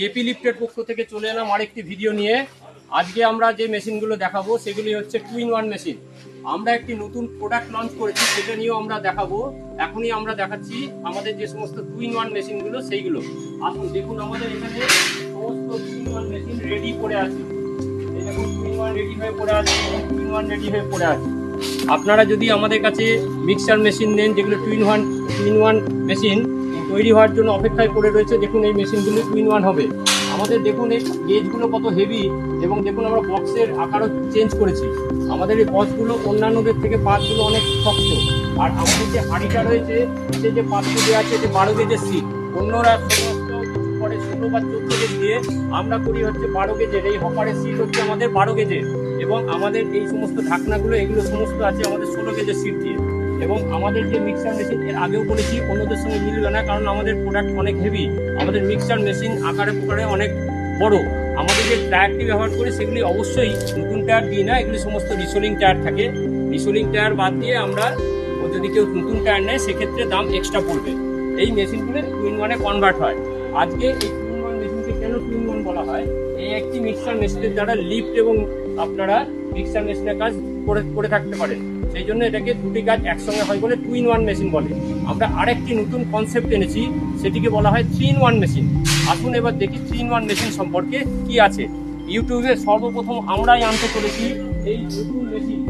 KP লিফটের পক্ষ থেকে চলে এলাম আরেকটি ভিডিও নিয়ে। আজকে আমরা যে মেশিনগুলো দেখাবো সেগুলি হচ্ছে 2-in-1 মেশিন। আমরা একটি নতুন প্রোডাক্ট লঞ্চ করেছি, সেটা নিয়েও আমরা দেখাবো। এখনই আমরা দেখাচ্ছি আমাদের যে সমস্ত 2-in-1 মেশিনগুলো সেইগুলো। আসুন দেখুন, আমাদের এখানে সমস্ত 2-in-1 মেশিন রেডি করে আছে। এই দেখুন 2-in-1 রেডি হয়ে পড়ে আছে, 2-in-1 রেডি হয়ে পড়ে আছে। আপনারা যদি আমাদের কাছে মিক্সার মেশিন নেন, যেগুলো 2-in-1 মেশিন তৈরি হওয়ার জন্য অপেক্ষায় পড়ে রয়েছে, দেখুন এই মেশিনগুলো 2-in-1 হবে। আমাদের দেখুন এই গেজগুলো কত হেভি, এবং দেখুন আমরা বক্সের আকারও চেঞ্জ করেছি। আমাদের এই বক্সগুলো অন্যান্যদের থেকে পাতগুলো অনেক শক্ত। আর আমাদের যে হাঁড়িটা রয়েছে, এতে যে পাত্র দেওয়া আছে, যে 12 গেজের সিট, অন্যরা সমস্ত পরে 16 বা 14 গেজ দিয়ে, আমরা করি হচ্ছে 12 গেজের। এই হপারের সিট হচ্ছে আমাদের 12 গেজের, এবং আমাদের এই সমস্ত ঢাকনাগুলো এগুলো সমস্ত আছে আমাদের 16 গেজের সিট দিয়ে। এবং আমাদের যে মিক্সার মেশিন, এর আগেও বলেছি, অন্যদের সঙ্গে মিলবে না, কারণ আমাদের প্রোডাক্ট অনেক হেভি। আমাদের মিক্সার মেশিন আকারে প্রকারে অনেক বড়। আমাদের যে টায়ারটি ব্যবহার করি সেগুলি অবশ্যই নতুন টায়ার দিই না, এগুলি সমস্ত রিসোলিং টায়ার থাকে। রিসোলিং টায়ার বাদ দিয়ে আমরা, যদি কেউ নতুন টায়ার নেয় সেক্ষেত্রে দাম এক্সট্রা পড়বে। এই মেশিনগুলো 2-in-1-এ কনভার্ট হয়। আজকে এই 2-in-1 মেশিনকে কেন 2-in-1 বলা হয়? এই একটি মিক্সার মেশিনের দ্বারা লিফট এবং আপনারা মিক্সার মেশিনের কাজ করে থাকতে পারেন, সেই জন্য এটাকে দুটি কাজ একসঙ্গে হয় বলে 2-in-1 মেশিন বলে। আমরা আরেকটি নতুন কনসেপ্ট এনেছি, সেটিকে বলা হয় 3-in-1 মেশিন। আসুন এবার দেখি 3-in-1 মেশিন সম্পর্কে কি আছে। ইউটিউবে সর্বপ্রথম আমরাই আনতে চলেছি এই নতুন মেশিন।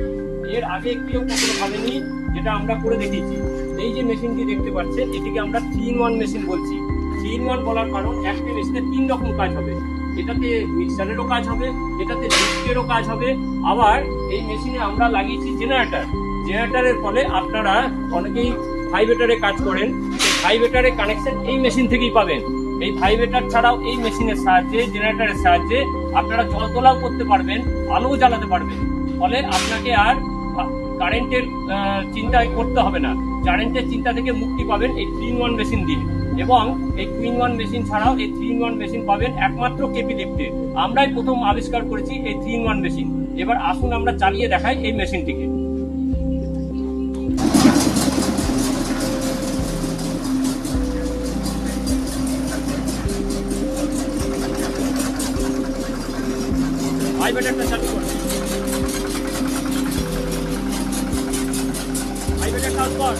এর আগে কেউ কখনো ভাবেনি, যেটা আমরা করে দেখিয়েছি। এই যে মেশিনটি দেখতে পাচ্ছেন, এটিকে আমরা 3-in-1 মেশিন বলছি। 3-in-1 বলার কারণ, একটা মেশিনে 3 রকম কাজ হবে। এটাতে মিক্সারেরও কাজ হবে, এটাতে লিফটেরও কাজ হবে, আবার এই মেশিনে আমরা লাগিয়েছি জেনারেটর। জেনারেটরের ফলে আপনারা অনেকেই ভাইব্রেটরে কাজ করেন, এই ভাইব্রেটরের কানেকশন এই মেশিন থেকেই পাবেন। এই ভাইব্রেটর ছাড়াও এই মেশিনের সাহায্যে, জেনারেটরের সাহায্যে আপনারা জল তোলাও করতে পারবেন, আলোও জ্বালাতে পারবেন। ফলে আপনাকে আর কারেন্টের চিন্তা করতে হবে না। কারেন্টের চিন্তা থেকে মুক্তি পাবেন এই 3-in-1 মেশিন দিয়ে। এবং এই 2-in-1 মেশিন ছাড়াও এই 3-in-1 মেশিন পাবেন একমাত্র কেপি লিফটে। আমরাই প্রথম আবিষ্কার করেছি এই 3-in-1 মেশিন। এবার আসুন আমরা চালিয়ে দেখাই এই মেশিনটিকে। ভাইব্রেটরটা চালু করুন, ভাইব্রেটর চালু কর।